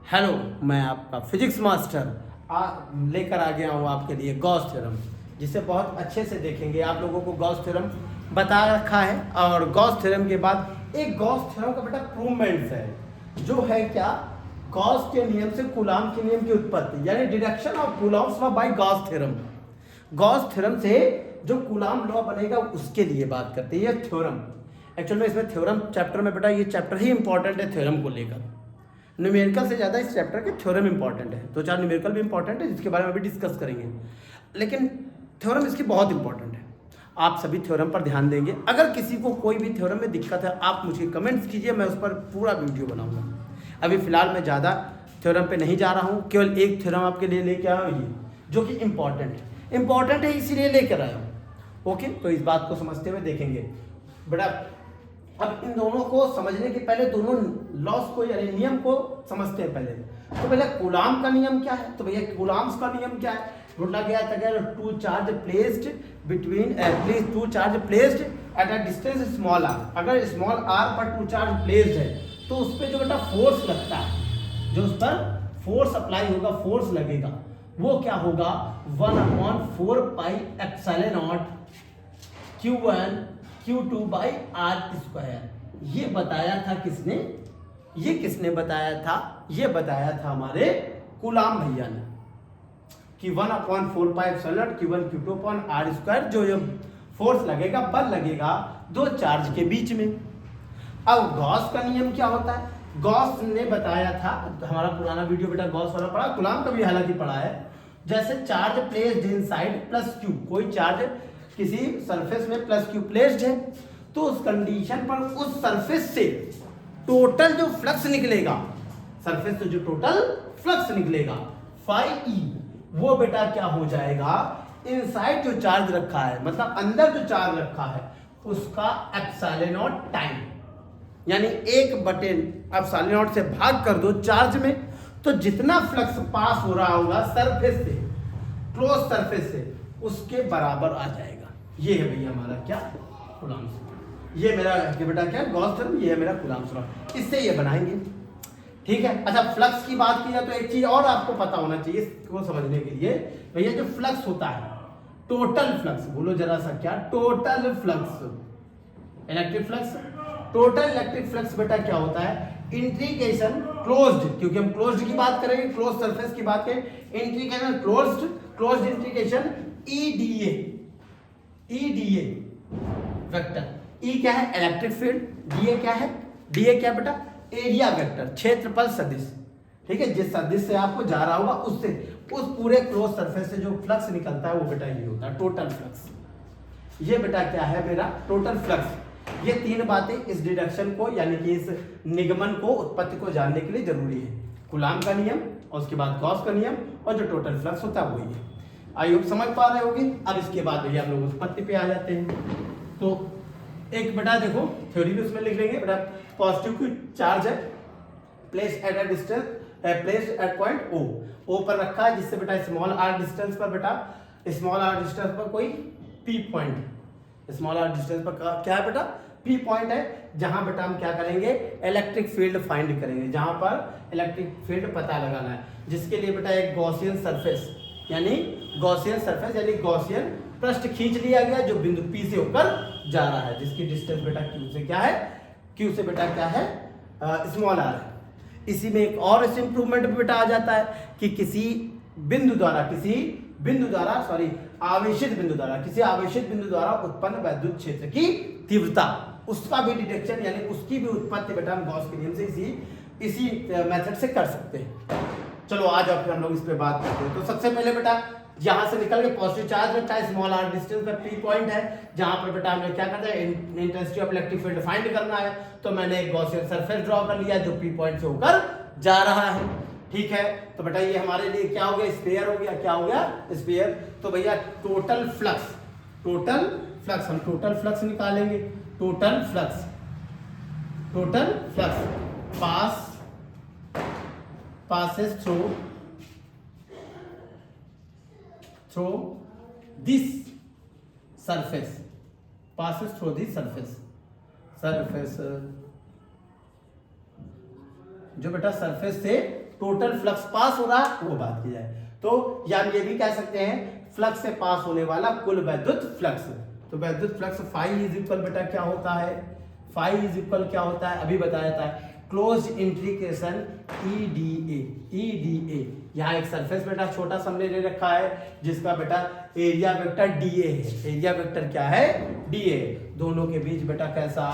Hello, मैं आपका physics master लेकर आ गया हूँ आपके लिए गॉस थ्योरम, जिसे बहुत अच्छे से देखेंगे। आप लोगों को गॉस थ्योरम बता रखा है और गॉस थ्योरम के बाद एक गॉस थ्योरम का बेटा प्रूवमेंट्स है, जो है क्या, गॉस के नियम से कूलाम के नियम की उत्पत्ति, यानी deduction of Coulomb's law by Gauss theorem. Gauss theorem से जो कूलाम लॉ बनेगा उसके लिए बात करते हैं ये थ्योरम। एक्चुअल में इसमें थ्योरम चैप्टर में बेटा ये चैप्टर ही इंपॉर्टेंट है थ्योरम को लेकर। न्यूमेरिकल से ज़्यादा इस चैप्टर के थ्योरम इंपॉर्टेंट है, दो चार न्यूमेरिकल भी इंपॉर्टेंट है जिसके बारे में भी डिस्कस करेंगे, लेकिन थ्योरम इसकी बहुत इंपॉर्टेंट है। आप सभी थ्योरम पर ध्यान देंगे। अगर किसी को कोई भी थ्योरम में दिक्कत है आप मुझे कमेंट्स कीजिए, मैं उस पर पूरा वीडियो बनाऊंगा। अभी फिलहाल मैं ज़्यादा थ्योरम पे नहीं जा रहा हूँ, केवल एक थ्योरम आपके लिए लेके आया हूँ, ये जो कि इंपॉर्टेंट है इसीलिए लेकर आया हूँ। ओके, तो इस बात को समझते हुए देखेंगे बेटा। अब इन दोनों को समझने के पहले दोनों लॉस को यानी नियम को समझते हैं पहले। तो पहले कूलाम का नियम क्या है, तो भैया कूलाम्स का नियम क्या है, बोला गया था कि two charge placed between two charge placed at a distance small r. अगर स्मॉल आर पर टू चार्ज प्लेस्ड है तो उस पर जो बेटा फोर्स लगता है, जो उस पर फोर्स अप्लाई होगा, फोर्स लगेगा, वो क्या होगा 1/4 pi epsilon naught Q1 Q2 by r square. ये बताया था किसने, ये किसने बताया था, ये बताया था हमारे कूलाम भैया ने कि 1/4 pi epsilon Q1 Q2 upon r square, जो फोर्स लगेगा, बल लगेगा दो चार्ज के बीच में। अब गॉस का नियम क्या होता है, गॉस ने बताया था, हमारा पुराना वीडियो बेटा गॉस वाला पढ़ा, कूलाम का भी हालांकि पढ़ा है। जैसे charge placed inside plus Q, कोई चार्ज किसी सरफेस में प्लस क्यू प्लेस्ड है, तो उस कंडीशन पर उस सरफेस से टोटल जो फ्लक्स निकलेगा, सरफेस से जो टोटल फ्लक्स निकलेगा फाई ई, वो बेटा क्या हो जाएगा, इनसाइड जो चार्ज रखा है, मतलब अंदर जो चार्ज रखा है, उसका एप्सिलॉन नॉट टाइम, यानी 1/, एप्सिलॉन नॉट से भाग कर दो चार्ज में, तो जितना फ्लक्स पास हो रहा होगा सरफेस से, क्लोज सरफेस से, उसके बराबर आ जाएगा। ये है भैया हमारा क्या, कूलाम्स, ये मेरा बेटा क्या गॉस थ्योरम, ये है मेरा कूलाम्स लॉ। इससे ये बनाएंगे, ठीक है। अच्छा, फ्लक्स की बात की जाए तो एक चीज और आपको पता होना चाहिए इसको समझने के लिए, भैया जो फ्लक्स होता है, टोटल फ्लक्स, बोलो जरा सा क्या, total flux, electric flux, total electric flux बेटा क्या होता है, इंट्रीगेशन क्लोज्ड, क्योंकि हम क्लोज्ड की बात करेंगे, क्लोज सरफेस की बात करें, integration closed integration EDA vector. E क्या है, इलेक्ट्रिक फील्ड, डीए क्या है, डीए क्या बेटा, एरिया वेक्टर, क्षेत्रफल सदिश, ठीक है। जिस सदिश से आपको जा रहा होगा उससे, उस पूरे क्लोज सरफेस से जो फ्लक्स निकलता है वो बेटा ये होता है टोटल फ्लक्स। ये बेटा क्या है मेरा टोटल फ्लक्स। ये तीन बातें इस डिडक्शन को यानी कि इस निगमन को, उत्पत्ति को जानने के लिए जरूरी है। कूलाम का नियम और उसके बाद गॉस का नियम और जो टोटल फ्लक्स होता है वही है। आई होप समझ पा रहे होगे। अब इसके बाद भैया हम लोग उत्पत्ति पे आ जाते हैं। तो एक बेटा देखो थ्योरी भी उसमें लिख लेंगे बेटा, पॉजिटिव चार्ज है, place at a distance, place at point O पर रखा है, जिससे बेटा स्मॉल आर डिस्टेंस पर, बेटा स्मॉल आर डिस्टेंस पर कोई P point, small r distance पर क्या है बेटा, पी पॉइंट है, जहां बेटा हम क्या करेंगे, इलेक्ट्रिक फील्ड फाइंड करेंगे, जहां पर इलेक्ट्रिक फील्ड पता लगाना है, जिसके लिए बेटा एक गॉसियन सरफेस यानी गॉसियन पृष्ठ खींच लिया गया, जो बिंदु P से होकर जा रहा है, जिसकी डिस्टेंस बेटा Q से क्या है, Q से बेटा क्या है, स्मॉल आर है। इसी में एक और इस इंप्रूवमेंट बेटा आ जाता है कि किसी आवेशित बिंदु द्वारा उत्पन्न वैद्युत क्षेत्र की तीव्रता, उसका भी डिटेक्शन यानी उसकी भी उत्पत्ति बेटा हम गॉस के नियम से इसी मेथड से कर सकते हैं। चलो आ जाओ फिर हम लोग इस पे बात करते हैं। तो सबसे पहले बेटा यहां से निकल के पॉजिटिव चार्ज रखा है, स्मॉल आर डिस्टेंस पर पी पॉइंट है, जहां पर बेटा हमें क्या करना है, intensity of electric field find करना है। तो मैंने एक गॉसियन सरफेस ड्रॉ कर लिया जो पी पॉइंट से होकर जा रहा है, ठीक है। तो बेटा ये हमारे लिए क्या हो गया, स्फीयर हो गया, क्या हो गया, स्फीयर। तो भैया टोटल फ्लक्स हम टोटल फ्लक्स निकालेंगे, total flux passes through this surface, जो बेटा सरफेस से टोटल फ्लक्स पास हो रहा है वो बात की जाए तो या हम ये भी कह सकते हैं फ्लक्स से पास होने वाला कुल विद्युत फ्लक्स। तो विद्युत फ्लक्स फाई इज इक्वल बेटा क्या होता है, फाई इज इक्वल क्या होता है अभी बताया था, क्लोज इंट्रीकेशन EDA। यहाँ एक सरफेस बेटा छोटा सा हमने ले रखा है जिसका बेटा एरिया वेक्टर DA है। एरिया वेक्टर क्या है, DA। दोनों के बीच बेटा कैसा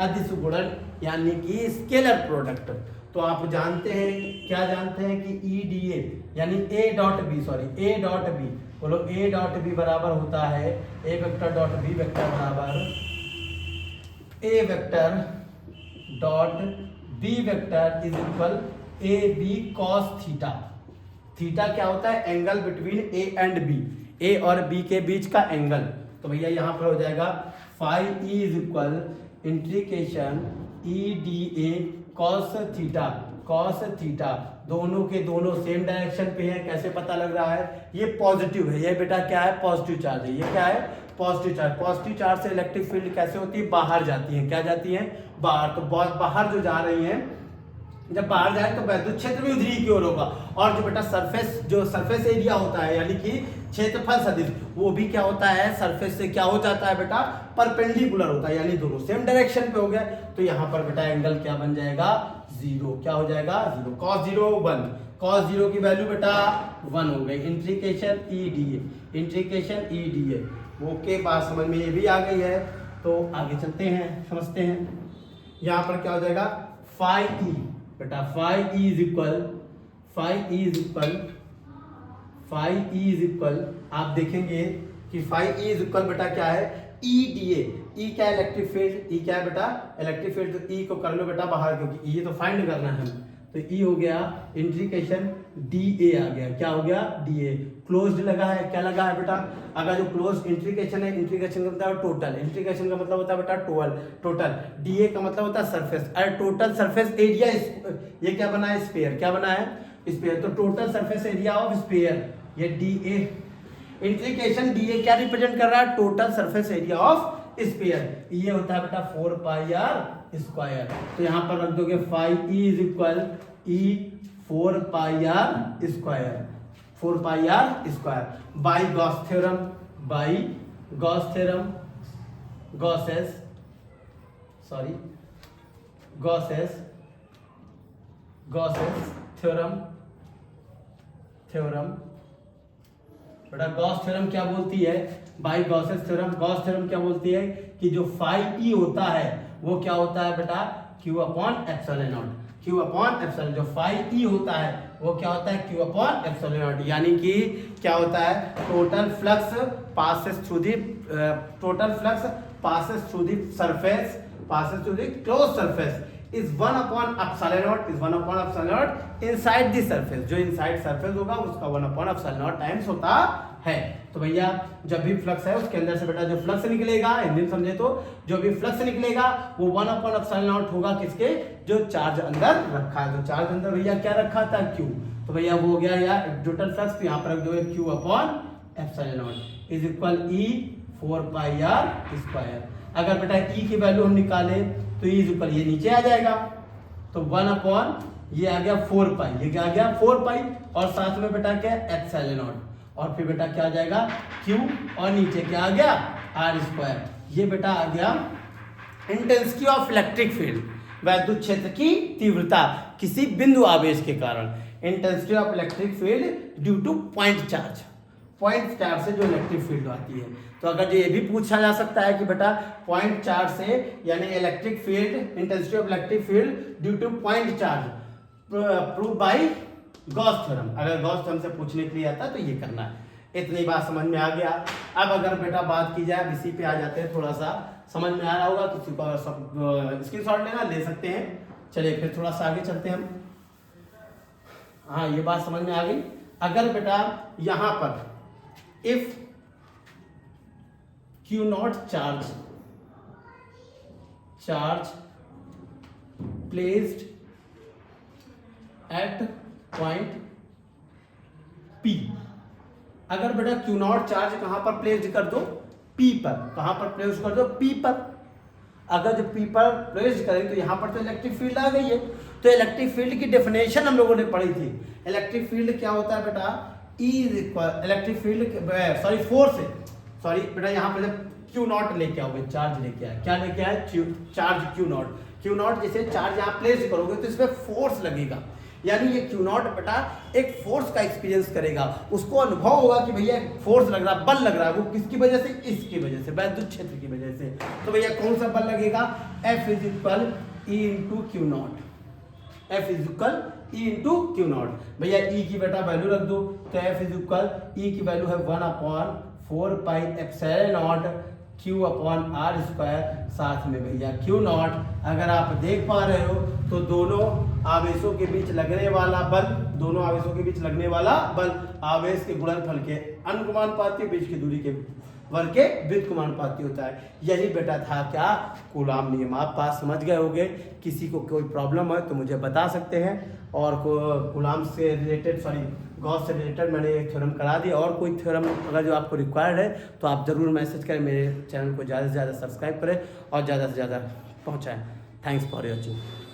अदिश गुणन यानी कि स्केलर प्रोडक्ट। तो आप जानते हैं क्या जानते हैं कि EDA यानी A डॉट B बोलो A डॉट B बराबर होता है A vector dot B vector बराबर A vector dot B vector is equal AB cos theta. Theta क्या होता है, angle between A and B, A और B के बीच का एंगल। तो भैया यहाँ पर हो जाएगा phi E is equal integration EDA cos theta. दोनों के दोनों सेम डायरेक्शन पे है। कैसे पता लग रहा है, ये पॉजिटिव है, ये बेटा क्या है पॉजिटिव चार्ज है, ये क्या है पॉजिटिव चार्ज। पॉजिटिव चार्ज से इलेक्ट्रिक फील्ड कैसे होती है, बाहर जाती है। क्या जाती है, बाहर। तो बहुत बाहर जो जा रही है, जब बाहर जाए तो वैद्युत क्षेत्र भी उधरी की ओर होगा। और जो बेटा सरफेस एरिया होता है यानी कि क्षेत्रफल सदिश, वो भी क्या होता है सरफेस से क्या हो जाता है बेटा परपेंडिकुलर होता है, यानी दोनों सेम डायरेक्शन पे हो गया। तो यहाँ पर बेटा एंगल क्या बन जाएगा, जीरो। क्या हो जाएगा, जीरो। cos 0 1, cos 0 की वैल्यू बेटा 1 हो गई। इंट्रीकेशन EDA ओके, बात समझ में ये भी आ गई है। तो आगे चलते हैं, समझते हैं। यहाँ पर क्या हो जाएगा फाई E बेटा, फाई E इज इक्वल आप देखेंगे कि फाई E इज इक्वल बेटा क्या है EDA। E क्या है, इलेक्ट्रिक फील्ड। E क्या है बेटा, इलेक्ट्रिक फील्ड। तो E को कर लो बेटा बाहर, क्योंकि ये तो फाइंड करना है हमें। तो E हो गया इंट्रीकेशन DA आ गया। क्या हो गया, DA। क्लोज्ड लगा है, क्या लगा है बेटा, अगर जो क्लोज इंट्रीकेशन है, इंट्रीकेशन का मतलब है टोटल, इंट्रीकेशन का मतलब होता है बेटा टोटल, DA का मतलब होता है सरफेस। अरे टोटल सरफेस एरिया, ये क्या बना है, स्फीयर। क्या बना है, स्फीयर। तो total surface area of sphere, ये DA। इंट्रीकेशन DA क्या रिप्रेजेंट कर रहा है, total surface area of sphere. ये होता है बेटा 4πr²। तो यहाँ पर रख दोगे phi E is equal E 4πr², 4πr²। By Gauss theorem, Gauss's theorem बेटा। गॉस थ्योरम क्या बोलती है, by Gauss's theorem, Gauss theorem क्या बोलती है कि जो फाई E होता है वो क्या होता है बेटा Q/ε0। Q/ε, जो फाई E होता है वो क्या होता है Q/ε0, यानी कि क्या होता है total flux passes through the surface, close surface is 1/ε0 inside the surface. जो इनसाइड सरफेस होगा उसका 1/ε0 टाइम्स होता है। तो भैया जब भी फ्लक्स है उसके अंदर से बेटा जो फ्लक्स निकलेगा, हिंदी में समझे तो जो भी फ्लक्स निकलेगा वो 1/ε0 होगा किसके, जो चार्ज अंदर रखा है। तो चार्ज अंदर भैया क्या रखा था, Q। तो भैया वो हो गया यार टोटल फ्लक्स। तो यहाँ पर रख दोगे Q/ε0 is equal E 4πr²। अगर बेटा E की वैल्यू हम निकाले तो E इज इक्वल, ये नीचे आ जाएगा तो 1/, ये आ गया 4π, ये क्या आ गया 4π, और साथ में बेटा क्या ε0, और फिर बेटा क्या आ जाएगा Q, और नीचे क्या आ गया r²। ये बेटा आ गया इंटेंसिटी ऑफ इलेक्ट्रिक फील्ड, वैद्युत क्षेत्र की तीव्रता किसी बिंदु आवेश के कारण। Intensity of electric field due two point charge से जो इलेक्ट्रिक फील्ड आती है। तो अगर ये भी पूछा जा सकता है कि बेटा पॉइंट चार्ज से यानी electric field, intensity of electric field due two point charge prove by Gauss theorem. अगर गॉस थ्योरम से पूछने के लिए आता है तो ये करना है। इतनी बात समझ में आ गया। अब अगर बेटा बात की जाए, इसी पे आ जाते हैं, थोड़ा सा समझ में आ रहा होगा, किसी को सब स्क्रीनशॉट लेना ले सकते हैं। चलिए फिर थोड़ा सा आगे चलते हैं हम। हाँ ये बात समझ में आ गई। अगर बेटा यहां पर if Q0 charge placed at point P, अगर बेटा Q0 चार्ज कहां पर प्लेस्ड कर दो, P पर। कहां पर प्लेस कर दो, P पर। अगर जो P पर प्लेस करें तो यहां पर तो इलेक्ट्रिक फील्ड आ गई है, तो इलेक्ट्रिक फील्ड की डेफिनेशन हम लोगों ने पढ़ी थी। इलेक्ट्रिक फील्ड क्या होता है बेटा, ई इलेक्ट्रिक फील्ड सॉरी फोर्स है, सॉरी बेटा यहाँ पे क्यू नॉट लेके आओगे, चार्ज लेके आए, क्या लेके आए, charge Q not. Q not जैसे चार्ज यहाँ प्लेस करोगे तो इसमें फोर्स लगेगा, यानी ये क्यू नॉट बेटा एक फोर्स का एक्सपीरियंस करेगा, उसको अनुभव होगा कि भैया फोर्स लग रहा है, बल लग रहा है, वो किसकी वजह से, इसकी वजह से, वैद्युत क्षेत्र की वजह से। तो भैया कौन सा बल लगेगा, F is equal E into Q not, F is equal E into Q not. भैया ई की बेटा वैल्यू रख दो, तो F इज इक्वल ई की वैल्यू है 1/4 pi epsilon naught Q upon r square, साथ में भैया Q नॉट। अगर आप देख पा रहे हो तो दोनों आवेशों के बीच लगने वाला बल, दोनों आवेशों के बीच लगने वाला बल आवेश के गुणनफल के अनुपाती, बीच की दूरी के वर्ग के व्युत्क्रमानुपाती होता है। यही बेटा था क्या, कूलाम नियम। आप बात समझ गए होंगे। किसी को कोई प्रॉब्लम है तो मुझे बता सकते हैं, और कूलाम से रिलेटेड गॉस से रिलेटेड मैंने एक थ्योरम करा दिया, और कोई थ्योरम अगर जो आपको रिक्वायर्ड है तो आप ज़रूर मैसेज करें, मेरे चैनल को ज़्यादा से ज़्यादा सब्सक्राइब करें और ज़्यादा से ज़्यादा पहुँचाएँ। Thanks for watching.